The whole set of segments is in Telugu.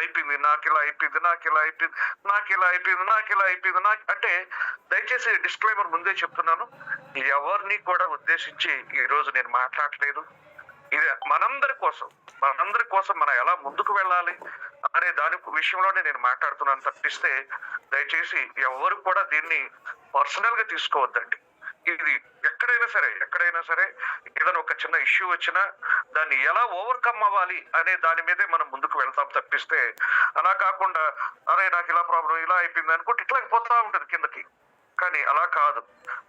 అయిపోయింది, నాకిలా అయిపోయింది, నాకిలా అయిపోయింది, నాకిలా అయిపోయింది, నాకిలా అయిపోయింది, అంటే దయచేసి డిస్క్లైమర్ ముందే చెప్తున్నాను, ఎవరిని కూడా ఉద్దేశించి ఈ రోజు నేను మాట్లాడలేదు. ఇది మనందరి కోసం మనం ఎలా ముందుకు వెళ్ళాలి అనే దాని విషయంలోనే నేను మాట్లాడుతున్నాను తప్పిస్తే దయచేసి ఎవరు కూడా దీన్ని పర్సనల్ గా తీసుకోవద్దండి. ఇది ఎక్కడైనా సరే ఏదైనా ఒక చిన్న ఇష్యూ వచ్చినా దాన్ని ఎలా ఓవర్కమ్ అవ్వాలి అనే దాని మీదే మనం ముందుకు వెళ్తాం తప్పిస్తే అలా కాకుండా అరే నాకు ఇలా ప్రాబ్లం ఇలా అయిపోయింది అనుకుంటే ఇట్లా పోతా ఉంటది కిందకి. కానీ అలా కాదు,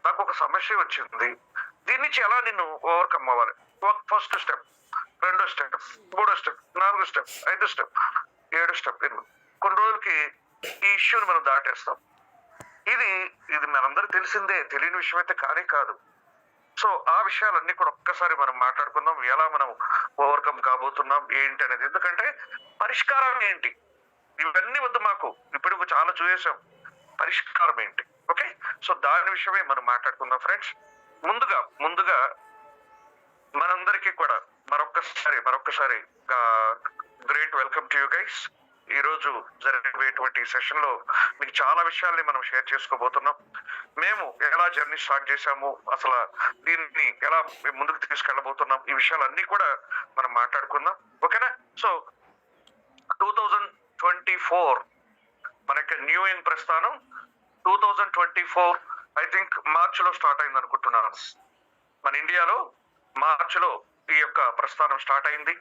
నాకు ఒక సమస్య వచ్చింది, దీని నుంచి ఎలా నిన్ను ఓవర్కమ్ అవ్వాలి, ఫస్ట్ స్టెప్, రెండో స్టెప్, మూడో స్టెప్, నాలుగో స్టెప్, ఐదో స్టెప్, ఏడో స్టెప్, కొన్ని రోజులకి ఈ ఇష్యూని మనం దాటేస్తాం. ఇది మనందరికి తెలిసిందే, తెలియని విషయం అయితే కానే కాదు. సో ఆ విషయాలన్నీ కూడా ఒక్కసారి మనం మాట్లాడుకుందాం, ఎలా మనం ఓవర్కమ్ కాబోతున్నాం ఏంటి అనేది. ఎందుకంటే పరిష్కారం ఏంటి, ఇవన్నీ వద్దు మాకు, ఇప్పుడు చాలా చూసేసాం, పరిష్కారం ఏంటి. ఓకే, సో దాని విషయమే మనం మాట్లాడుకుందాం ఫ్రెండ్స్. ముందుగా మనందరికీ కూడా మరొక్కసారి great welcome to you guys. ఈ రోజు జరిగేటువంటి సెషన్ లో మీకు చాలా విషయాల్ని మనం షేర్ చేసుకోబోతున్నాం. మేము ఎలా జర్నీ స్టార్ట్ చేశాము, అసలు దీన్ని ఎలా ముందుకు తీసుకెళ్ళబోతున్నాం, ఈ విషయాలన్నీ కూడా మనం మాట్లాడుకుందాం. ఓకేనా? సో 2024 మన యొక్క న్యూ ఇయర్ ప్రస్థానం 2024 ఐ థింక్ మార్చ్ లో స్టార్ట్ అయింది అనుకుంటున్నాను. మన ఇండియాలో మార్చ్ లో ఈ యొక్క ప్రస్థానం స్టార్ట్ అయింది.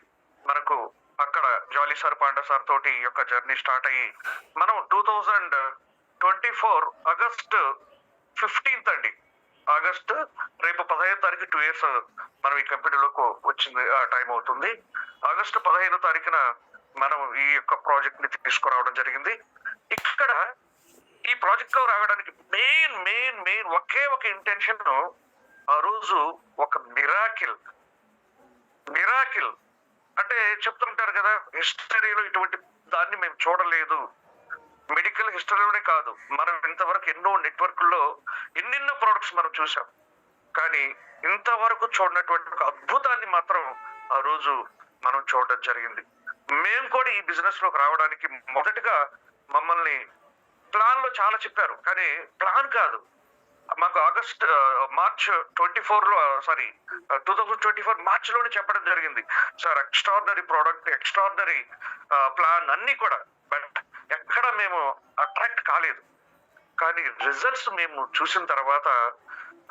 మనకు అక్కడ జాలీ సార్, పాండా సార్ తోటి ఈ యొక్క జర్నీ స్టార్ట్ అయ్యి మనం 2024 ఆగస్ట్ 15 అండి, ఆగస్ట్ రేపు 15వ తారీఖు 2 years మనం ఈ కంపెనీలోకి వచ్చింది టైం అవుతుంది. ఆగస్టు 15వ తారీఖున మనం ఈ యొక్క ప్రాజెక్ట్ ని తీసుకురావడం జరిగింది. ఇక్కడ ఈ ప్రాజెక్ట్ లో రావడానికి మెయిన్ ఒకే ఒక ఇంటెన్షన్, ఆ రోజు ఒక మిరాకిల్ అంటే చెప్తుంటారు కదా, హిస్టరీలో ఇటువంటి దాన్ని మేము చూడలేదు. మెడికల్ హిస్టరీలోనే కాదు, మనం ఇంతవరకు ఎన్నో నెట్వర్క్లో ఎన్నెన్నో ప్రొడక్ట్స్ మనం చూసాం, కానీ ఇంతవరకు చూడనటువంటి ఒక అద్భుతాన్ని మాత్రం ఆ రోజు మనం చూడడం జరిగింది. మేము కూడా ఈ బిజినెస్ లోకి రావడానికి మొదటగా మమ్మల్ని ప్లాన్ లో చాలా చెప్పారు, కానీ ప్లాన్ కాదు, మాకు మార్చ్ 2024 మార్చ్ లోనే చెప్పడం జరిగింది, సార్ ఎక్స్ట్రార్డనరీ ప్రోడక్ట్, ఎక్స్ట్రార్డనరీ ప్లాన్ అన్ని కూడా, బట్ ఎక్కడ మేము అట్రాక్ట్ కాలేదు. కానీ రిజల్ట్స్ మేము చూసిన తర్వాత,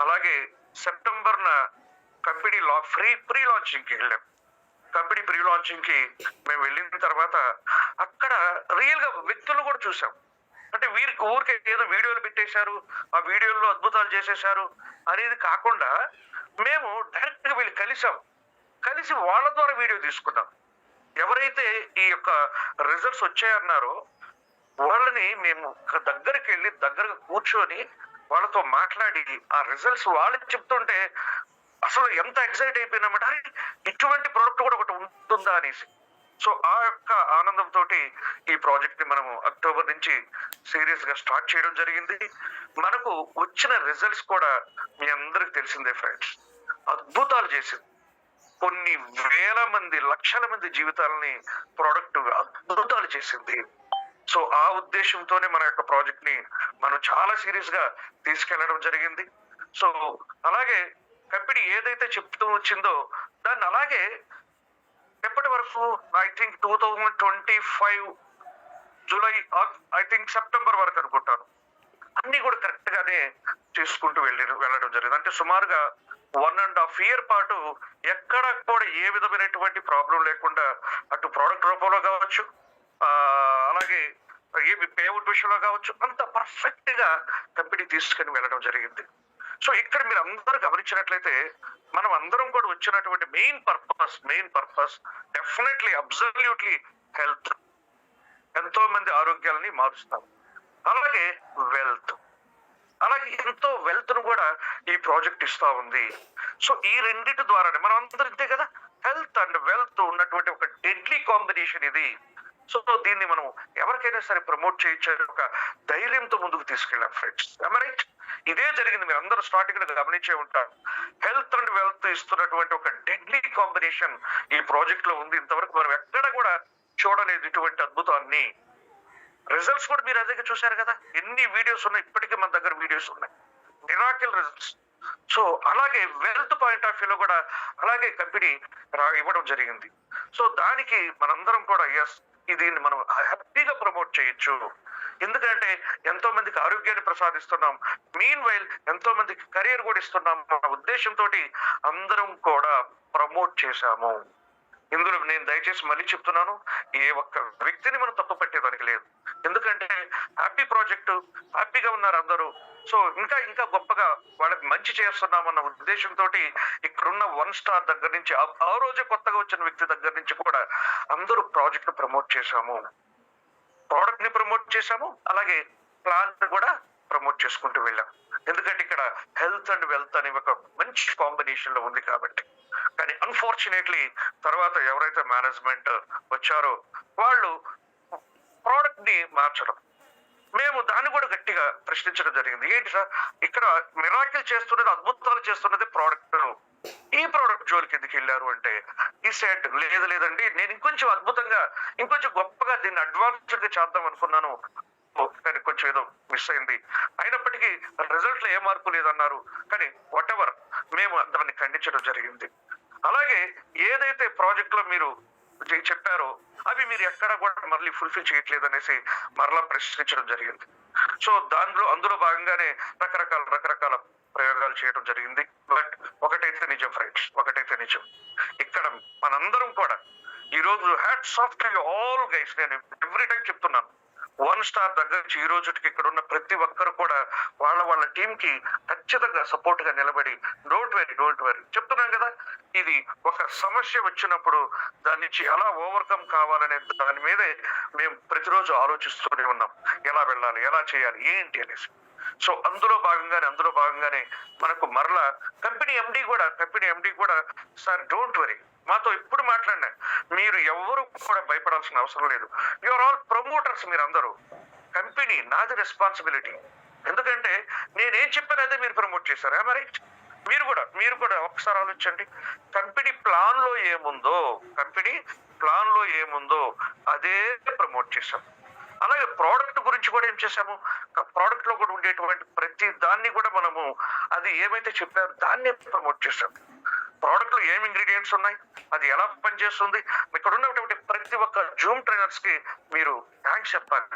అలాగే సెప్టెంబర్న కంపెనీ ప్రీ లాంచింగ్కి వెళ్ళాం. కంపెనీ ప్రీ లాంచింగ్ కి మేము వెళ్ళిన తర్వాత అక్కడ రియల్ గా వ్యక్తులు కూడా చూసాం. అంటే ఊరికే ఏదో వీడియోలు పెట్టేశారు, ఆ వీడియోల్లో అద్భుతాలు చేసేశారు అనేది కాకుండా మేము డైరెక్ట్ గా వీళ్ళు కలిసి వాళ్ళ ద్వారా వీడియో తీసుకున్నాం. ఎవరైతే ఈ యొక్క రిజల్ట్స్ వచ్చాయన్నారో వాళ్ళని మేము దగ్గరగా కూర్చొని వాళ్ళతో మాట్లాడి ఆ రిజల్ట్స్ వాళ్ళకి చెప్తుంటే అసలు ఎంత ఎక్సైట్ అయిపోయినామంటే, అరే ఇటువంటి ప్రోడక్ట్ కూడా ఒకటి ఉంటుందా అనేసి. సో ఆ యొక్క ఆనందంతో ఈ ప్రాజెక్ట్ ని మనము అక్టోబర్ నుంచి సీరియస్ గా స్టార్ట్ చేయడం జరిగింది. మనకు వచ్చిన రిజల్ట్స్ కూడా మీ అందరికి తెలిసిందే ఫ్రెండ్స్, అద్భుతాలు చేసింది. కొన్ని వేల మంది, లక్షల మంది జీవితాలని ప్రోడక్ట్ అద్భుతాలు చేసింది. సో ఆ ఉద్దేశంతోనే మన యొక్క ప్రాజెక్ట్ ని మనం చాలా సీరియస్ గా తీసుకెళ్లడం జరిగింది. సో అలాగే కంపెనీ ఏదైతే చెప్తూ వచ్చిందో దాన్ని అలాగే ఎప్పటి వరకు, I think 2025 July, I think September వరకు అనుకుంటాను, అన్ని కూడా కరెక్ట్ గానే చేసుకుంటూ వెళ్ళడం జరిగింది. అంటే సుమారుగా 1.5 year పాటు ఎక్కడ కూడా ఏ విధమైనటువంటి ప్రాబ్లం లేకుండా, అటు ప్రోడక్ట్ రూపంలో కావచ్చు, అలాగే ఏమి పేఅవుట్ విషయంలో కావచ్చు, అంత పర్ఫెక్ట్ గా కంపెనీ తీసుకుని వెళ్ళడం జరిగింది. సో ఇక్కడ మీరు అందరూ గమనించినట్లయితే మనం అందరం కూడా వచ్చినటువంటి main purpose definitely absolutely health. ఎంతో మంది ఆరోగ్యాలని మారుస్తాం, అలాగే ఎంతో వెల్త్ ను కూడా ఈ ప్రాజెక్ట్ ఇస్తా ఉంది. సో ఈ రెండింటి ద్వారానే మనం అందరూ ఇంతే కదా, హెల్త్ అండ్ వెల్త్ ఉన్నటువంటి ఒక డెడ్లీ కాంబినేషన్ ఇది. సో దీన్ని మనం ఎవరికైనా సరే ప్రమోట్ చేయొచ్చు ఒక ధైర్యంతో ముందుకు తీసుకెళ్ళాం ఫ్రెండ్స్. రైట్? ఇదే జరిగింది, మీరు అందరూ స్టార్టింగ్ లో గమనించే ఉంటారు. హెల్త్ అండ్ వెల్త్ ఇస్తున్నటువంటి ఒక డెడ్లీ కాంబినేషన్ ఈ ప్రాజెక్ట్ లో ఉంది. ఇంతవరకు మనం ఎక్కడ కూడా చూడలేదు ఇటువంటి అద్భుతాన్ని రిజల్ట్స్ కూడా మీరు అదే చూశారు కదా, ఎన్ని వీడియోస్ ఉన్నాయి, ఇప్పటికీ మన దగ్గర వీడియోస్ ఉన్నాయి, మిరాకిల్ రిజల్ట్స్. సో అలాగే వెల్త్ పాయింట్ ఆఫ్ వ్యూలో కూడా అలాగే కంపెనీ ఇవ్వడం జరిగింది. సో దానికి మనందరం కూడా దీన్ని మనం హ్యాపీగా ప్రమోట్ చేయొచ్చు. ఎందుకంటే ఎంతో మందికి ఆరోగ్యాన్ని ప్రసాదిస్తున్నాం, మీన్ వైల్ ఎంతో మందికి కెరియర్ కూడా ఇస్తున్నాం అన్న ఉద్దేశంతో అందరం కూడా ప్రమోట్ చేశాము. ఇందులో నేను దయచేసి మళ్ళీ చెప్తున్నాను, ఏ ఒక్క వ్యక్తిని మనం తప్పు పట్టేదానికి లేదు. ఎందుకంటే హ్యాపీ ప్రాజెక్టు, హ్యాపీగా ఉన్నారు అందరూ. సో ఇంకా ఇంకా గొప్పగా వాళ్ళకి మంచి చేస్తున్నామన్న ఉద్దేశంతో ఇక్కడున్న 1 స్టార్ దగ్గర నుంచి ఆ రోజే కొత్తగా వచ్చిన వ్యక్తి దగ్గర నుంచి కూడా అందరూ ప్రాజెక్ట్ ను ప్రమోట్ చేశాము, ప్రోడక్ట్ ని ప్రమోట్ చేశాము, అలాగే ప్లాన్ కూడా ప్రమోట్ చేసుకుంటూ వెళ్ళాం. ఎందుకంటే ఇక్కడ హెల్త్ అండ్ వెల్త్ అనే ఒక మంచి కాంబినేషన్ లో ఉంది కాబట్టి. కానీ అన్ఫార్చునేట్లీ తర్వాత ఎవరైతే మేనేజ్మెంట్ వచ్చారో వాళ్ళు ప్రోడక్ట్ ని మార్చడం, మేము దాన్ని కూడా గట్టిగా ప్రశ్నించడం జరిగింది. ఏంటి సార్, ఇక్కడ మిరాకిల్ చేస్తున్నది, అద్భుతాలు చేస్తున్నది ప్రోడక్ట్, ఈ ప్రోడక్ట్ జోలికి ఎందుకు వెళ్ళారు అంటే ఈ సెట్ లేదండి, నేను ఇంకొంచెం అద్భుతంగా ఇంకొంచెం గొప్పగా దీన్ని అడ్వాన్స్డ్ గా చేద్దాం అనుకున్నాను, కానీ కొంచెం ఏదో మిస్ అయింది. అయినప్పటికీ రిజల్ట్ లో ఏ మార్పు లేదన్నారు. కానీ వాట్ ఎవర్, మేము దాన్ని ఖండించడం జరిగింది. అలాగే ఏదైతే ప్రాజెక్ట్ లో మీరు చెప్పారో అవి మీరు ఎక్కడ కూడా మళ్ళీ ఫుల్ఫిల్ చేయట్లేదు అనేసి మరలా ప్రశ్నించడం జరిగింది. సో అందులో భాగంగానే రకరకాల ప్రయోగాలు చేయడం జరిగింది. బట్ ఒకటైతే నిజం ఫ్రెండ్స్, ఒకటైతే నిజం, ఇక్కడ మనందరం కూడా ఈ రోజు hats off to all guys, నేను ఎవ్రీ టైం చెప్తున్నాను, 1 స్టార్ దగ్గర నుంచి ఈ రోజుకి ఇక్కడ ఉన్న ప్రతి ఒక్కరు కూడా వాళ్ళ టీం కి ఖచ్చితంగా సపోర్ట్ గా నిలబడి డోంట్ వరీ చెప్తున్నాం కదా, ఇది ఒక సమస్య వచ్చినప్పుడు దాని నుంచి ఎలా ఓవర్కమ్ కావాలనే దాని మీదే మేము ప్రతిరోజు ఆలోచిస్తూనే ఉన్నాం, ఎలా వెళ్ళాలి, ఎలా చేయాలి, ఏంటి అనేసి. సో అందులో భాగంగానే మనకు మరలా కంపెనీ ఎండి కూడా సార్ డోంట్ వరీ, మాతో ఇప్పుడు మాట్లాడినా, మీరు ఎవరు కూడా భయపడాల్సిన అవసరం లేదు, యూఆర్ ఆల్ ప్రమోటర్స్, మీరు అందరూ, కంపెనీ నాది రెస్పాన్సిబిలిటీ. ఎందుకంటే నేనేం చెప్పాను అదే మీరు ప్రమోట్ చేశారా మరి, మీరు కూడా ఒకసారి ఆలోచించండి. కంపెనీ ప్లాన్ లో ఏముందో అదే ప్రమోట్ చేశాం. అలాగే ప్రోడక్ట్ గురించి కూడా ఏం చేశాము, ప్రోడక్ట్ లో కూడా ఉండేటువంటి ప్రతి దాన్ని కూడా మనము అది ఏమైతే చెప్పారో దాన్ని ప్రమోట్ చేశాం. ప్రోడక్ట్ లో ఏం ఇంగ్రీడియంట్స్ ఉన్నాయి, అది ఎలా పనిచేస్తుంది, ఇక్కడ ఉన్నటువంటి ప్రతి ఒక్క జూమ్ ట్రైనర్స్ కి మీరు థ్యాంక్స్ చెప్పాలి.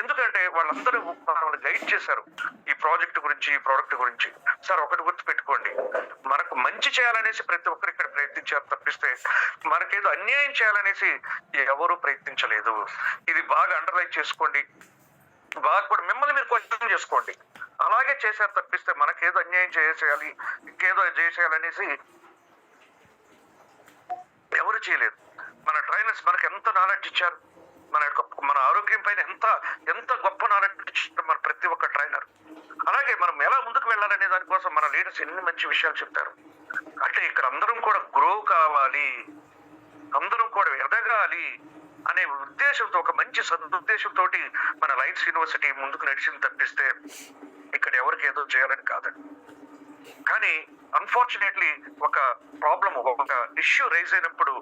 ఎందుకంటే వాళ్ళందరూ మనల్ని గైడ్ చేశారు ఈ ప్రాజెక్ట్ గురించి, ఈ ప్రోడక్ట్ గురించి. సార్ ఒకటి గుర్తు పెట్టుకోండి, మనకు మంచి చేయాలనేసి ప్రతి ఒక్కరు ఇక్కడ ప్రయత్నించారు తప్పిస్తే మనకేదో అన్యాయం చేయాలనేసి ఎవరు ప్రయత్నించలేదు. ఇది బాగా అండర్లైన్ చేసుకోండి, బాగా కూడా మిమ్మల్ని మీరు క్వశ్చన్ చేసుకోండి. అలాగే చేశారు తప్పిస్తే మనకేదో అన్యాయం చేయాలి, ఇంకేదో చేసేయాలనేసి ఎవరు చేయలేదు. మన ట్రైనర్స్ మనకు ఎంత నాలెడ్జ్ ఇచ్చారు, మన ఆరోగ్యం పైన ఎంత గొప్ప నాలెడ్జ్ ఇచ్చారు మన ప్రతి ఒక్క ట్రైనర్. అలాగే మనం ఎలా ముందుకు వెళ్ళాలనే దానికోసం మన లీడర్స్ ఎన్ని మంచి విషయాలు చెప్తారు. అంటే ఇక్కడ అందరం కూడా గ్రో కావాలి, అందరం కూడా ఎదగాలి అనే ఉద్దేశంతో, ఒక మంచి సదుద్దేశంతో మన లైన్స్ యూనివర్సిటీ ముందుకు నడిచింది తప్పిస్తే ఇక్కడ ఎవరికి ఏదో చేయాలని కాదండి. కానీ అన్ఫార్చునేట్లీ ఒక ప్రాబ్లం, ఒక ఇష్యూ రైజ్ అయినప్పుడు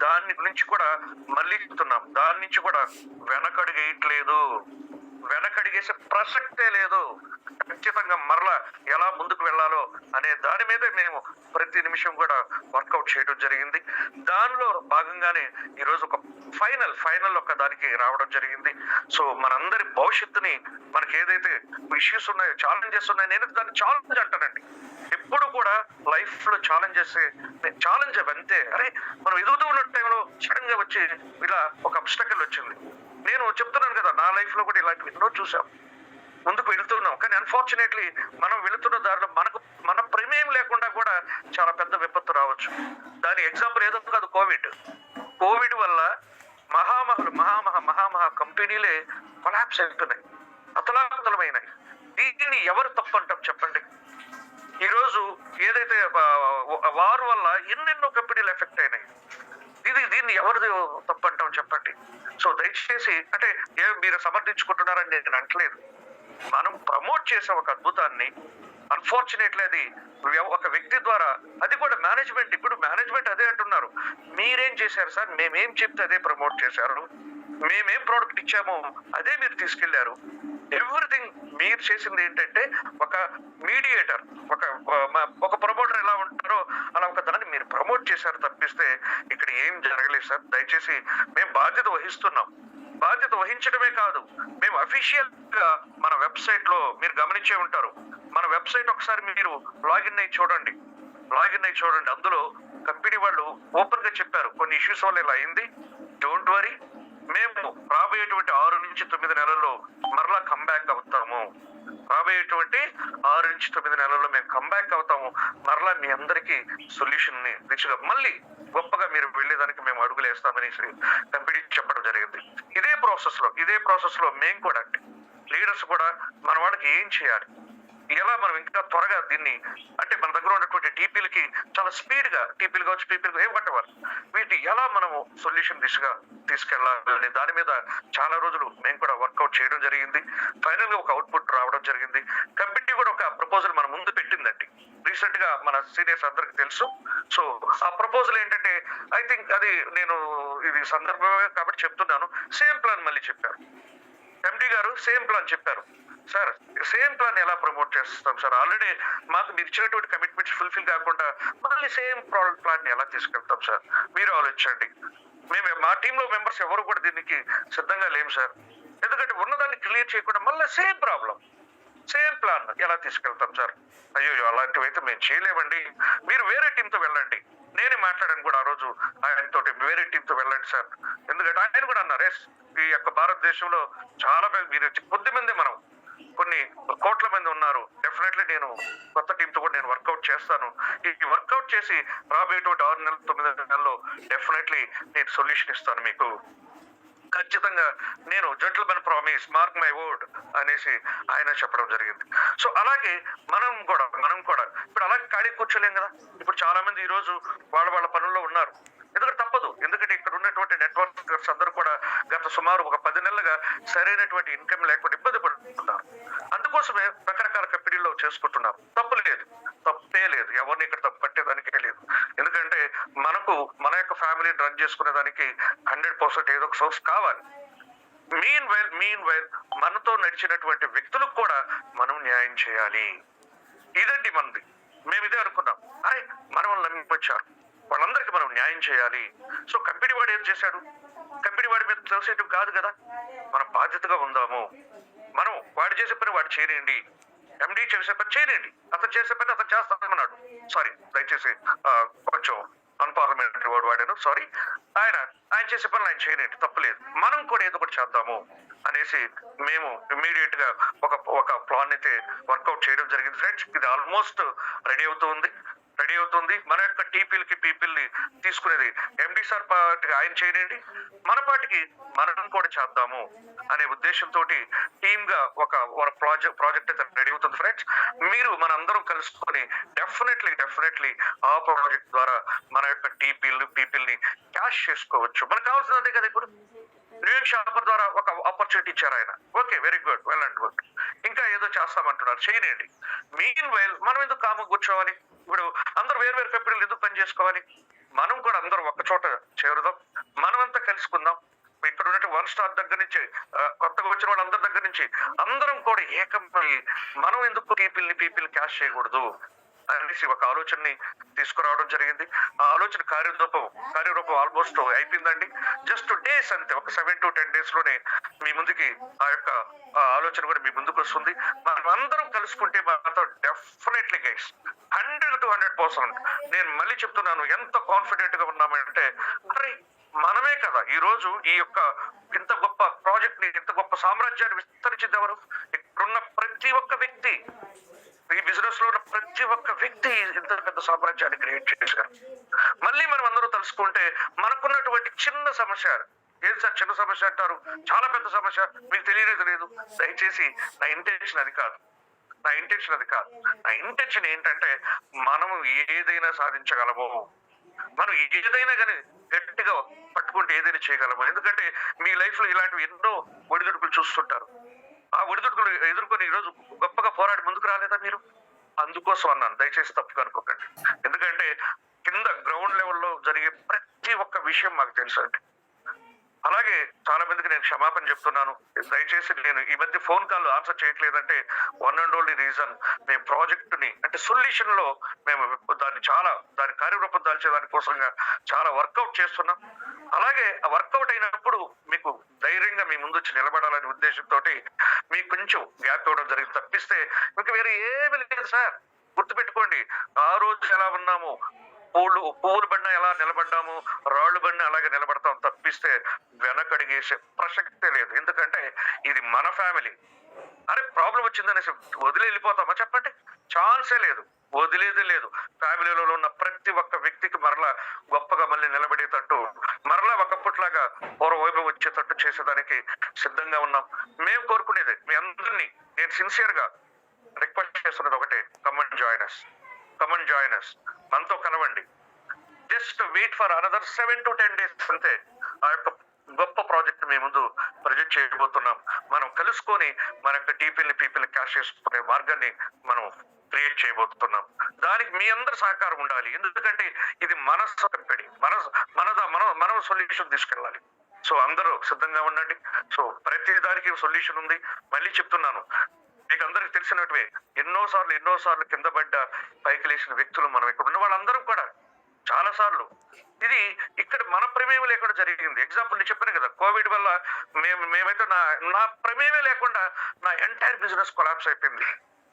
దాని గురించి కూడా మళ్ళీ చెప్తున్నాం, దాని నుంచి కూడా వెనకడిగేసే ప్రసక్తే లేదు. ఖచ్చితంగా మరలా ఎలా ముందుకు వెళ్ళాలో అనే దాని మీదే మేము ప్రతి నిమిషం కూడా వర్కౌట్ చేయడం జరిగింది. దానిలో భాగంగానే ఈరోజు ఒక ఫైనల్ ఒక దానికి రావడం జరిగింది. సో మనందరి భవిష్యత్తుని, మనకి ఏదైతే ఇష్యూస్ ఉన్నాయో, ఛాలెంజెస్ ఉన్నాయో, నేను దాన్ని ఛాలెంజ్ అంటానండి. ఎప్పుడు కూడా లైఫ్ లో ఛాలెంజ్ అంతే. అరే మనం ఎదుగుతూ ఉన్న టైంలో సడన్ గా వచ్చి ఇలా ఒక అబ్స్టకల్ వచ్చింది. నేను చెప్తున్నాను కదా, నా లైఫ్ లో కూడా ఇలాంటివి ఎన్నో చూసాం, ముందుకు వెళుతున్నాం. కానీ అన్ఫార్చునేట్లీ మనం వెళుతున్న దారిలో మన ప్రమేయం లేకుండా కూడా చాలా పెద్ద విపత్తు రావచ్చు. దాని ఎగ్జాంపుల్ ఏదో కాదు, కోవిడ్ వల్ల మహా కంపెనీలే కొలాప్స్ అవుతున్నాయి, అతలాకుతలమైనాయి. దీన్ని ఎవరు తప్పు అంటాం చెప్పండి? ఈరోజు ఏదైతే వార్ వల్ల ఎన్నెన్నో కంపెనీలు ఎఫెక్ట్ అయినాయి, దీన్ని ఎవరు తప్పు అంటాం చెప్పండి? సో దయచేసి, అంటే మీరు సమర్థించుకుంటున్నారని నేను అంటలేదు, మనం ప్రమోట్ చేసే ఒక అద్భుతాన్ని అన్ఫార్చునేట్లీ అది ఒక వ్యక్తి ద్వారా, అది కూడా మేనేజ్మెంట్, ఇప్పుడు మేనేజ్మెంట్ అదే అంటున్నారు, మీరేం చేశారు సార్, మేమేం చెప్తే అదే ప్రమోట్ చేశారు, మేమేం ప్రోడక్ట్ ఇచ్చామో అదే మీరు తీసుకెళ్లారు, ఎవ్రీథింగ్ మీరు చేసింది ఏంటంటే ఒక మీడియేటర్, ఒక ఒక ప్రమోటర్ ఎలా ఉంటారో అలా ఒక దాన్ని మీరు ప్రమోట్ చేశారు తప్పిస్తే ఇక్కడ ఏం జరగలేదు సార్. దయచేసి మేము బాధ్యత వహిస్తున్నాం, బాధ్యత వహించడమే కాదు, మేము అఫీషియల్ గా మన వెబ్సైట్ లో మీరు గమనించే ఉంటారు, మన వెబ్సైట్ ఒకసారి మీరు లాగిన్ అయ్యి చూడండి, అందులో కంపెనీ వాళ్ళు ఓపెన్ గా చెప్పారు కొన్ని ఇష్యూస్ వల్ల ఇలా అయింది, డోంట్ వరీ, మేము రాబోయేటువంటి 6 నుంచి 9 నెలల్లో మరలా కంబ్యాక్ అవుతాము, రాబోయేటువంటి 6 నుంచి 9 నెలల్లో మేము కంబ్యాక్ అవుతాము, మరలా మీ అందరికీ సొల్యూషన్ ని దిశగా మళ్ళీ గొప్పగా మీరు వెళ్ళేదానికి మేము అడుగులు వేస్తామనేసి కంపెనీ చెప్పడం జరిగింది. ఇదే ప్రాసెస్ లో మేము కూడా లీడర్స్ కూడా మన వాళ్ళకి ఏం చేయాలి, ఎలా మనం ఇంకా త్వరగా దీన్ని, అంటే మన దగ్గర ఉన్నటువంటి టీపీలకి చాలా స్పీడ్ గా, టీపీలు కావచ్చు, పీపీలు ఏం పట్టవారు, వీటిని ఎలా మనము సొల్యూషన్ దిశగా తీసుకెళ్లాలని దాని మీద చాలా రోజులు మేము కూడా వర్కౌట్ చేయడం జరిగింది. ఫైనల్ గా ఒక అవుట్పుట్ రావడం జరిగింది. కంపెనీ కూడా ఒక ప్రపోజల్ మన ముందు పెట్టిందండి, రీసెంట్ గా మన సీనియర్స్ అందరికి తెలుసు. సో ఆ ప్రపోజల్ ఏంటంటే, ఐ థింక్ అది నేను ఇది సందర్భమే కాబట్టి చెప్తున్నాను, సేమ్ ప్లాన్ మళ్ళీ చెప్పారు ఎండి గారు, సేమ్ ప్లాన్ చెప్పారు. సార్ సేమ్ ప్లాన్ ఎలా ప్రమోట్ చేస్తాం సార్, ఆల్రెడీ మాకు మీరు ఇచ్చినటువంటి కమిట్మెంట్స్ ఫుల్ఫిల్ కాకుండా మళ్ళీ సేమ్ ప్రోడక్ట్ ప్లాన్ ఎలా తీసుకెళ్తాం సార్, మీరు ఆలోచించండి. మా టీంలో మెంబర్స్ ఎవరు కూడా దీనికి సిద్ధంగా లేము సార్, ఎందుకంటే ఉన్నదాన్ని క్లియర్ చేయకుండా మళ్ళీ సేమ్ ప్రాబ్లం, సేమ్ ప్లాన్ ఎలా తీసుకెళ్తాం సార్. అయ్యో అలాంటివి అయితే మేము చేయలేమండి, మీరు వేరే టీంతో వెళ్ళండి, నేనే మాట్లాడాను కూడా ఆ రోజు ఆయనతో, వేరే టీంతో వెళ్ళండి సార్, ఎందుకంటే ఆయన కూడా అన్నారు, ఎస్ ఈ యొక్క భారతదేశంలో చాలా మీరు కొద్ది మంది, మనం కొన్ని కోట్ల మంది ఉన్నారు, డెఫినెట్లీ నేను కొత్త టీంతో కూడా నేను వర్కౌట్ చేస్తాను, ఈ వర్కౌట్ చేసి రాబోయేటువంటి 6 నెలలు 9 నెలల్లో డెఫినెట్లీ నేను సొల్యూషన్ ఇస్తాను మీకు, ఖచ్చితంగా నేను gentleman promise, mark my word అనేసి ఆయన చెప్పడం జరిగింది. సో అలాగే మనం కూడా ఇప్పుడు అలాగే ఖాళీ కూర్చోలేం కదా, ఇప్పుడు చాలా మంది ఈ రోజు వాళ్ళ పనుల్లో ఉన్నారు, ఎందుకంటే తప్పదు, ఎందుకంటే ఇక్కడ ఉన్నటువంటి నెట్వర్కర్స్ అందరూ కూడా గత సుమారు ఒక 10 నెలలుగా సరైనటువంటి ఇన్కమ్ లేకుండా ఇబ్బంది పడుతున్నారు, అందుకోసమే రకరకాల కంపెనీల్లో చేసుకుంటున్నారు, తప్పే లేదు, ఎవరిని ఇక్కడ తప్పు పట్టేదానికే లేదు, ఎందుకంటే మనకు మన యొక్క ఫ్యామిలీని రన్ చేసుకునే దానికి 100% ఏదో ఒక సోర్స్ కావాలి. మీన్ వైల్ మనతో నడిచినటువంటి వ్యక్తులకు కూడా మనం న్యాయం చేయాలి, ఇదండి మనది, మేము ఇదే అనుకున్నాం, అరే మనం నమ్మించారు, వాళ్ళందరికీ మనం న్యాయం చేయాలి. సో కంపెనీ వాడు ఏం చేశాడు, కంపెనీ వాడి మీద తోసేయడం కాదు కదా, మనం బాధ్యతగా ఉందాము, మనం వాడు చేసే పని వాడు చేయనండి, ఎండి చేసే పని చేయనండి, అతను చేసే పని అతను చేస్తామన్నాడు, సారీ దయచేసి కొంచెం అన్పార్లమెంటరీ వర్డ్ వాడాను, సారీ, ఆయన చేసే పనులు ఆయన చేయనండి, తప్పలేదు, మనం కూడా ఏదో ఒకటి చేద్దాము అనేసి మేము ఇమ్మీడియట్ గా ఒక ప్లాన్ అయితే వర్కౌట్ చేయడం జరిగింది ఫ్రెండ్స్. ఇది ఆల్మోస్ట్ రెడీ అవుతుంది, మన యొక్క టీపీలకి పీపీల్ని తీసుకునేది ఎండి సార్ పార్టీకి ఆయన చేయనండి, మన పార్టీకి మనం కూడా చేద్దాము అనే ఉద్దేశంతో టీమ్ గా ఒక ప్రాజెక్ట్ అయితే రెడీ అవుతుంది ఫ్రెండ్స్. మీరు మన అందరం కలుసుకొని డెఫినెట్లీ ఆ ప్రాజెక్ట్ ద్వారా మన యొక్క పీపీల్ని క్యాష్ చేసుకోవచ్చు. మనకు కావాల్సిందే కదా, ఇప్పుడు న్యూ షాపర్ ద్వారా ఒక ఆపర్చునిటీ ఇచ్చారు ఆయన, okay very good, well and good, ఇంకా ఏదో చేస్తామంటున్నారు, చేయనండి. మీన్ వైల్ మనం ఎందుకు కామ కూర్చోవాలి, ఇప్పుడు అందరూ వేరు కంపెనీలు ఎందుకు పని చేసుకోవాలి, మనం కూడా అందరూ ఒక్క చోట చేరుదాం, మనమంతా కలుసుకుందాం, ఇక్కడ ఉన్నట్టు 1 స్టార్ దగ్గర నుంచి కొత్తగా వచ్చిన వాళ్ళందరి దగ్గర నుంచి అందరం కూడా ఏకమై మనం ఎందుకు పీపీల్ క్యాష్ చేయకూడదు అనేసి ఒక ఆలోచనని తీసుకురావడం జరిగింది. ఆ ఆలోచన కార్యరూపం ఆల్మోస్ట్ అయిపోయిందండి, జస్ట్ డేస్ అంతే, ఒక 7 to 10 days లోనే మీ ముందుకి ఆ యొక్క ఆలోచన కూడా మీ ముందుకు వస్తుంది. మనం అందరం కలుసుకుంటే మాత్రం డెఫినెట్లీ గైస్ 100 to 100%, నేను మళ్ళీ చెప్తున్నాను, ఎంత కాన్ఫిడెంట్ గా ఉన్నామంటే, అరే మనమే కదా ఈ రోజు ఈ యొక్క ఇంత గొప్ప ప్రాజెక్ట్ ని, ఇంత గొప్ప సామ్రాజ్యాన్ని విస్తరించింది ఎవరు, ఇక్కడున్న ప్రతి ఒక్క వ్యక్తి, ఈ బిజినెస్ లో ఉన్న ప్రతి ఒక్క వ్యక్తి ఇంత పెద్ద సామ్రాజ్యాన్ని క్రియేట్ చేశారు. మళ్ళీ మనం అందరూ తెలుసుకుంటే మనకున్నటువంటి చిన్న సమస్య, ఏం సార్ చిన్న సమస్య అంటారు, చాలా పెద్ద సమస్య, మీకు తెలియలేదు, దయచేసి నా ఇంటెన్షన్ అది కాదు, నా ఇంటెన్షన్ ఏంటంటే, మనము ఏదైనా సాధించగలము, మనం ఏదైనా కానీ గట్టిగా పట్టుకుంటే ఏదైనా చేయగలము. ఎందుకంటే మీ లైఫ్ లో ఇలాంటివి ఎన్నో ఒడిదుడుకులు చూస్తుంటారు, ఆ ఒడిదుడుకులు ఎదుర్కొని ఈరోజు గొప్పగా పోరాడి ముందుకు రాలేదా మీరు, అందుకోసం అన్నాను, దయచేసి తప్పుగా అనుకోకండి. ఎందుకంటే కింద గ్రౌండ్ లెవెల్లో జరిగే ప్రతి ఒక్క విషయం మాకు తెలుసు అండి. అలాగే చాలా మందికి నేను క్షమాపణ చెప్తున్నాను. దయచేసి నేను ఈ మధ్య ఫోన్ కాల్ ఆన్సర్ చేయట్లేదంటే వన్ అండ్ ఓన్లీ రీజన్, మేము ప్రాజెక్ట్ ని అంటే సొల్యూషన్ లో మేము దాని కార్యరూపం దాల్చే దానికోసంగా చాలా వర్కౌట్ చేస్తున్నాం. అలాగే ఆ వర్కౌట్ అయినప్పుడు మీకు ధైర్యంగా మీ ముందు వచ్చి నిలబడాలనే ఉద్దేశంతో మీకు కొంచెం గ్యాప్ ఇవ్వడం జరిగింది తప్పిస్తే మీకు వేరే ఏమీ లేదు సార్. గుర్తుపెట్టుకోండి, ఆ రోజు ఎలా ఉన్నాము, పువ్వులు బండ ఎలా నిలబడ్డాము, రాళ్ళు బండి అలాగే నిలబడతాం తప్పిస్తే వెనకడిగేసే ప్రసక్తే లేదు. ఎందుకంటే ఇది మన ఫ్యామిలీ. అరే ప్రాబ్లం వచ్చిందనేసి వదిలి వెళ్ళిపోతామా చెప్పండి? ఛాన్సే లేదు, వదిలేదే లేదు. ఫ్యామిలీలో ఉన్న ప్రతి ఒక్క వ్యక్తికి మరలా గొప్పగా మళ్ళీ నిలబడేటట్టు, మరలా ఒకప్పట్లాగా వైభవం వచ్చేటట్టు చేసేదానికి సిద్ధంగా ఉన్నాం. మేము కోరుకునేది మీ అందరినీ నేను సిన్సియర్ గా రిక్వెస్ట్ చేస్తున్నది ఒకటే, కమన్ జాయిన్ అస్, మనతో కలవండి. Just wait for another 7 to 10 days అంతే. ఆ యొక్క గొప్ప ప్రాజెక్ట్ మీ ముందు ప్రొజెక్ట్ చేయబోతున్నాం. మనం కలుసుకొని మన యొక్క పీపుల్ని క్యాష్ చేసుకునే మార్గాన్ని మనం క్రియేట్ చేయబోతున్నాం. దానికి మీ అందరి సహకారం ఉండాలి. ఎందుకంటే ఇది మన కంపెనీ, మనం సొల్యూషన్ తీసుకెళ్ళాలి. సో అందరూ సిద్ధంగా ఉండండి. సో ప్రతి దానికి సొల్యూషన్ ఉంది. మళ్ళీ చెప్తున్నాను, మీకు అందరికి తెలిసినట్టువే ఎన్నోసార్లు కింద పడ్డ పైకి లేచిన వ్యక్తులు మనం ఇక్కడ ఉన్న వాళ్ళందరం కూడా చాలా సార్లు ఇది ఇక్కడ మన ప్రమేయం లేకుండా జరిగింది. ఎగ్జాంపుల్ నేను చెప్పాను కదా, కోవిడ్ వల్ల మేమైతే నా ప్రమేయమే లేకుండా నా ఎంటైర్ బిజినెస్ కొలాప్స్ అయిపోయింది.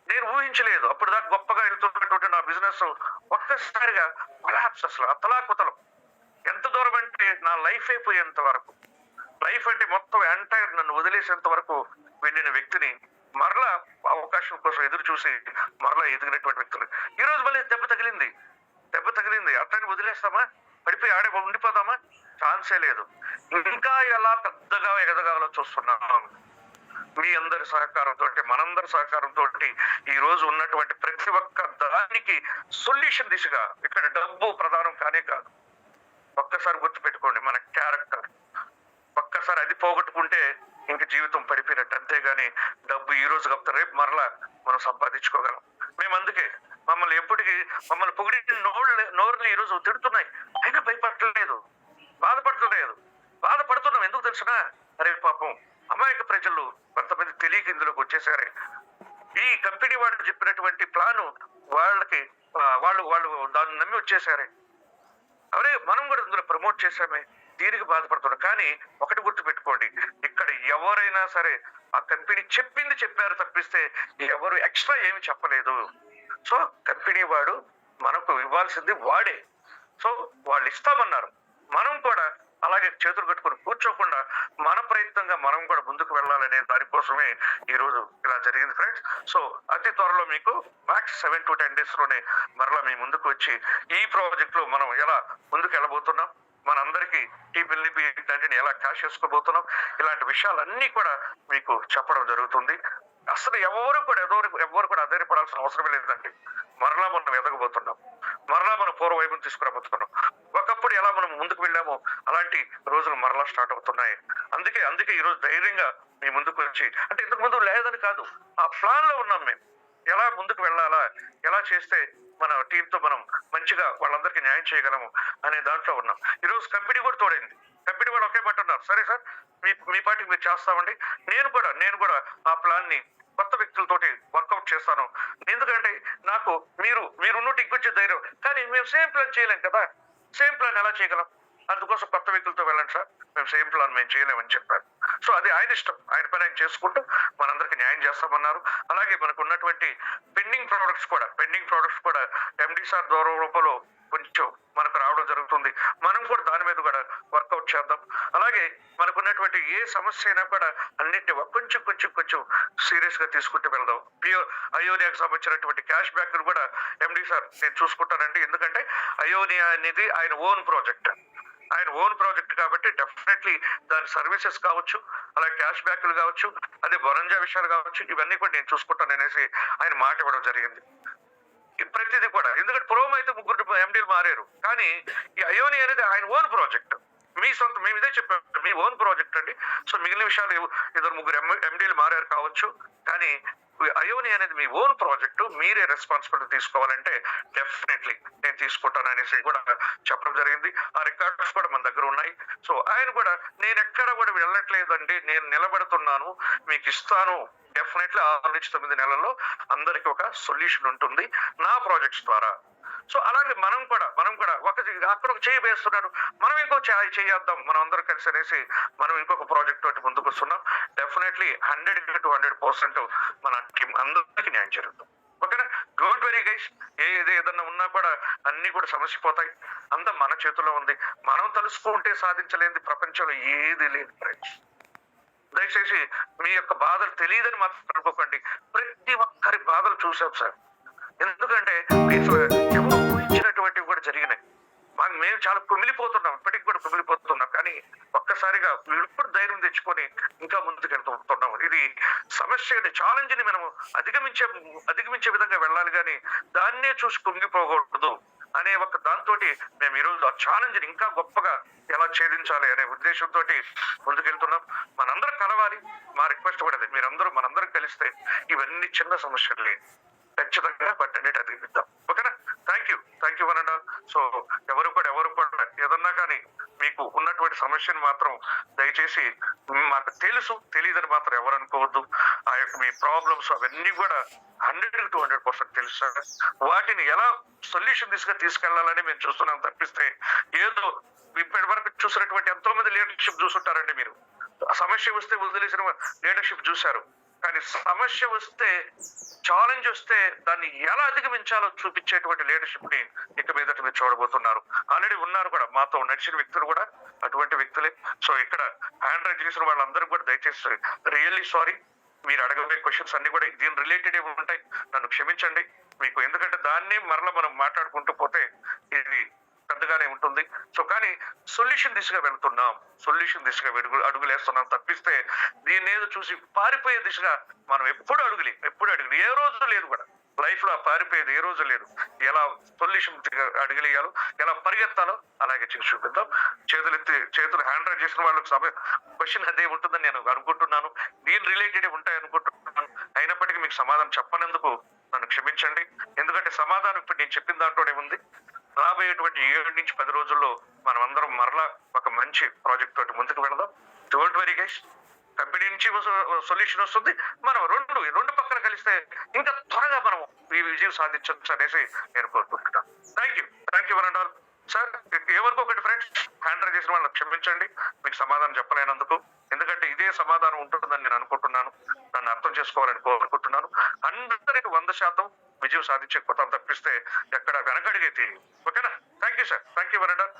నేను ఊహించలేదు. అప్పుడు దాకా గొప్పగా వెళ్తున్నటువంటి నా బిజినెస్ ఒక్కసారిగా కొలాప్స్, అసలు అతలాకుతలం. ఎంత దూరం అంటే నా లైఫ్ అయిపోయేంత వరకు, లైఫ్ అంటే మొత్తం ఎంటైర్ నన్ను వదిలేసేంత వరకు వెళ్ళిన వ్యక్తిని మరలా అవకాశం కోసం ఎదురు చూసి మరలా ఎదిగినటువంటి వ్యక్తులు ఈ రోజు మళ్ళీ దెబ్బ తగిలింది. అతన్ని వదిలేస్తామా? పడిపోయి ఆడే ఉండిపోదామా? ఛాన్సే లేదు. ఇంకా ఎలా పెద్దగా ఎదగాలో చూస్తున్నాం. మీ అందరి సహకారంతో, మనందరి సహకారంతో ఈ రోజు ఉన్నటువంటి ప్రతి ఒక్క దానికి సొల్యూషన్ దిశగా, ఇక్కడ డబ్బు ప్రధానం కానే కాదు. ఒక్కసారి గుర్తుపెట్టుకోండి, మన క్యారెక్టర్ ఒక్కసారి అది పోగొట్టుకుంటే ఇంక జీవితం పడిపోయినట్టు. అంతేగాని డబ్బు ఈ రోజు కాకపోతే రేపు మరలా మనం సంపాదించుకోగలం. మేము అందుకే మమ్మల్ని పొగిడి నోరుని ఈ రోజు తిడుతున్నాయి, అయినా భయపడలేదు, బాధపడుతున్నాం. ఎందుకు తెలుసునా? అరే పాపం అమాయక ప్రజలు కొంతమంది తెలియక ఇందులోకి వచ్చేసారే. ఈ కంపెనీ వాళ్ళు చెప్పినటువంటి ప్లాను వాళ్ళు దాన్ని నమ్మి వచ్చేసారే. అవరే మనం కూడా ఇందులో ప్రమోట్ చేశామే, దీనికి బాధపడుతున్నాం. కానీ ఒకటి గుర్తుపెట్టుకోండి, ఇక్కడ ఎవరైనా సరే ఆ కంపెనీ చెప్పారు తప్పిస్తే ఎవరు ఎక్స్ట్రా ఏమి చెప్పలేదు. సో కంపెనీ వాడు మనకు ఇవ్వాల్సింది వాడే. సో వాళ్ళు ఇస్తామన్నారు, మనం కూడా అలాగే చేతులు కట్టుకుని కూర్చోకుండా మన ప్రయత్నంగా మనం కూడా ముందుకు వెళ్ళాలనే దానికోసమే ఈ రోజు ఇలా జరిగింది ఫ్రెండ్స్. సో అతి త్వరలో మీకు మ్యాక్స్ 7 to 10 days లోనే మరలా మీ ముందుకు వచ్చి ఈ ప్రాజెక్ట్ లో మనం ఎలా ముందుకు వెళ్ళబోతున్నాం, మనందరికీ ఈ బిల్ని ఎలా క్యాష్ చేసుకోబోతున్నాం, ఇలాంటి విషయాలన్నీ కూడా మీకు చెప్పడం జరుగుతుంది. అసలు ఎవరు కూడా అధైర్యపడాల్సిన అవసరం లేదండి. మరలా మనం ఎదగబోతున్నాం, మరలా మనం పూర్వవైపును తీసుకురాబోతున్నాం. ఒకప్పుడు ఎలా మనం ముందుకు వెళ్ళామో అలాంటి రోజులు మరలా స్టార్ట్ అవుతున్నాయి. అందుకే ఈ రోజు ధైర్యంగా మీ ముందుకు వచ్చి, అంటే ఇంతకు ముందు లేదని కాదు, ఆ ప్లాన్ లో ఉన్నాం మేము. ఎలా ముందుకు వెళ్ళాలా, ఎలా చేస్తే మన టీంతో మనం మంచిగా వాళ్ళందరికీ న్యాయం చేయగలము అనే దాంట్లో ఉన్నాం. ఈ రోజు కంపెనీ కూడా తోడైంది. కంపెనీ కూడా ఒకే మాట ఉన్నారు, సరే సార్ మీ పార్టీకి మీరు చేస్తామండి, నేను కూడా ఆ ప్లాన్ ని కొత్త వ్యక్తులతోటి వర్కౌట్ చేస్తాను. ఎందుకంటే నాకు మీరున్నట్టు ఇంకొచ్చే ధైర్యం. కానీ మేము సేమ్ ప్లాన్ చేయలేం కదా, సేమ్ ప్లాన్ ఎలా చేయగలం? అందుకోసం కొత్త వ్యక్తులతో వెళ్ళండి సార్, మేము సేమ్ ప్లాన్ మేము చేయలేమని చెప్పారు. సో అది ఆయన ఇష్టం, ఆయన పని ఆయన చేసుకుంటూ మనందరికి న్యాయం చేస్తామన్నారు. అలాగే మనకు ఉన్నటువంటి పెండింగ్ ప్రోడక్ట్స్ కూడా ఎండి సార్ ద్వారా రూపంలో కొంచెం మనకు రావడం జరుగుతుంది. మనం కూడా దాని మీద కూడా వర్కౌట్ చేద్దాం. అలాగే మనకున్నటువంటి ఏ సమస్య అయినా కూడా అన్నింటినీ కొంచెం సీరియస్ గా తీసుకుంటూ వెళ్దాం. అయోనియాకి సంబంధించినటువంటి క్యాష్ బ్యాక్ కూడా ఎండి సార్ నేను చూసుకుంటానండి. ఎందుకంటే అయోనియా అనేది ఆయన ఓన్ ప్రాజెక్ట్ కాబట్టి డెఫినెట్లీ దాని సర్వీసెస్ కావచ్చు, అలాగే క్యాష్ బ్యాక్లు కావచ్చు, అదే వరంజా విషయాలు కావచ్చు, ఇవన్నీ కూడా నేను చూసుకుంటాను అనేసి ఆయన మాట ఇవ్వడం జరిగింది. ప్రతిదీ కూడా, ఎందుకంటే ప్రోమ్ అయితే 3 MDలు మారారు, కానీ ఈ అయోని అనేది ఆయన ఓన్ ప్రాజెక్ట్. మీ సొంత మేము ఇదే చెప్పాం, మీ ఓన్ ప్రాజెక్ట్ అండి. సో మిగిలిన విషయాలు ఇద్దరు ముగ్గురు ఎండీలు మారారు కావచ్చు, కానీ అయోని అనేది మీ ఓన్ ప్రాజెక్టు, మీరే రెస్పాన్సిబిలిటీ తీసుకోవాలంటే డెఫినెట్లీ నేను తీసుకుంటాను అనేసి కూడా చెప్పడం జరిగింది. ఆ రికార్డ్స్ కూడా మన దగ్గర ఉన్నాయి. సో ఆయన కూడా నేను ఎక్కడ కూడా వెళ్ళట్లేదండి, నేను నిలబెడుతున్నాను, మీకు ఇస్తాను, డెఫినెట్లీ 6 నుంచి 9 నెలల్లో అందరికి ఒక సొల్యూషన్ ఉంటుంది నా ప్రాజెక్ట్స్ ద్వారా. సో అలాగే మనం కూడా అక్కడ ఒక చేయి వేస్తున్నారు, మనం ఇంకో చేద్దాం మనం అందరం కలిసి అనేసి మనం ఇంకొక ప్రాజెక్ట్ తోటి ముందుకు వస్తున్నాం. డెఫినెట్లీ 100% మన టీం అందరికీ న్యాయం జరుగుతుంది. ఓకేనా? Don't very guys. ఏదన్నా ఉన్నా కూడా అన్ని కూడా సమస్య పోతాయి. అంతా మన చేతిలో ఉంది. మనం తలుసుకుంటే సాధించలేనిది ప్రపంచంలో ఏది లేదు ఫ్రెండ్స్. దయచేసి మీ యొక్క బాధలు తెలియదని మాత్రం అనుకోకండి. ప్రతి ఒక్కరి బాధలు చూసాం సార్. ఎందుకంటే అసలు ఎవరు ఊహించినటువంటివి కూడా జరిగినాయి. మేము చాలా కుమిలిపోతున్నాం, ఇప్పటికి కూడా కుమిలిపోతున్నాం. కానీ ఒక్కసారిగా ఇప్పుడు ధైర్యం తెచ్చుకొని ఇంకా ముందుకెళ్తున్నాం. ఇది సమస్య, ఛాలెంజ్ ని మనం అధిగమించే విధంగా వెళ్ళాలి, కానీ దాన్నే చూసి కుంగిపోకూడదు అనే ఒక దాంతో మేము ఈరోజు ఆ ఛాలెంజ్ ని ఇంకా గొప్పగా ఎలా ఛేదించాలి అనే ఉద్దేశంతో ముందుకెళ్తున్నాం. మనందరం కలవాలి. మా రిక్వెస్ట్ కూడా అదే, మనందరం కలిస్తే ఇవన్నీ చిన్న సమస్యలు ఖచ్చితంగా బట్టన్నిటి అధిగమిద్దాం. ఓకేనా? Thank you one and all. So ఎవరు కూడా ఏదన్నా కానీ మీకు ఉన్నటువంటి సమస్యను మాత్రం దయచేసి మాకు తెలియదని మాత్రం ఎవరు అనుకోవద్దు. ఆ యొక్క మీ ప్రాబ్లమ్స్ అవన్నీ కూడా 100% తెలుసు సార్. వాటిని ఎలా సొల్యూషన్ తీసుకెళ్లాలని మేము చూస్తున్నాం తప్పిస్తే ఏదో ఇప్పటి వరకు చూసినటువంటి ఎంతో మంది లీడర్షిప్ చూసుంటారండి. మీరు సమస్య వస్తే వదిలేసిన లీడర్షిప్ చూశారు, కానీ సమస్య వస్తే, ఛాలెంజ్ వస్తే దాన్ని ఎలా అధిగమించాలో చూపించేటువంటి లీడర్షిప్ ని ఇక మీదట మీరు చూడబోతున్నారు. ఆల్రెడీ ఉన్నారు కూడా, మాతో నడిచిన వ్యక్తులు కూడా అటువంటి వ్యక్తులే. సో ఇక్కడ హ్యాండ్ రైజ్ చేసిన వాళ్ళందరూ కూడా దయచేసి రియల్లీ సారీ. మీరు అడగబోయే క్వశ్చన్స్ అన్ని కూడా దీని రిలేటెడ్ ఉంటాయి, నన్ను క్షమించండి మీకు. ఎందుకంటే దాన్ని మరలా మనం మాట్లాడుకుంటూ పోతే ఇది పెద్దగానే ఉంటుంది. సో కానీ సొల్యూషన్ దిశగా అడుగులేస్తున్నాం తప్పిస్తే దీన్ని ఏదో చూసి పారిపోయే దిశగా మనం ఎప్పుడు అడుగులి ఏ రోజు లేదు కూడా లైఫ్ లో పారిపోయేది ఏ రోజు లేదు. ఎలా సొల్యూషన్ అడుగులేయాలో, ఎలా పరిగెత్తాలో అలాగే చేసి చూపిద్దాం. చేతులు హ్యాండ్ రైజ్ చేసిన వాళ్ళకి క్వశ్చన్ అదే ఉంటుందని నేను అనుకుంటున్నాను, దీని రిలేటెడ్ ఉంటాయి అనుకుంటున్నాను. అయినప్పటికీ మీకు సమాధానం చెప్పనందుకు నన్ను క్షమించండి. ఎందుకంటే సమాధానం ఇప్పుడు నేను చెప్పిన దాంట్లోనే ఉంది. రాబోయేటువంటి 7 నుంచి 10 రోజుల్లో మనం అందరం మరలా ఒక మంచి ప్రాజెక్ట్ తోటి ముందుకు వెళదాం. Don't very guys. కంపెనీ నుంచి సొల్యూషన్ వస్తుంది. మనం రెండు పక్కన కలిస్తే ఇంకా త్వరగా మనం ఈ విజయం సాధించవచ్చు అనేసి నేను కోరుకుంటున్నాను. Thank you one and all. Sir ఎవరికొకటి ఫ్రెండ్స్, హ్యాండ్ రైజ్ చేసిన వాళ్ళని క్షమించండి, మీకు సమాధానం చెప్పలేనందుకు. ఎందుకంటే ఇదే సమాధానం ఉంటుందని నేను అనుకుంటున్నాను. నన్ను అర్థం చేసుకోవాలని కోరుకుంటున్నాను. అందరికి 100% విజయం సాధించే కొత్త తప్పిస్తే ఎక్కడ వెనకడిగే తెలియదు. ఓకేనా? Thank you sir. Thank you one and all.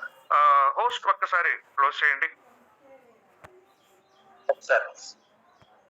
Host ఒక్కసారి క్లోజ్ చేయండి. సార్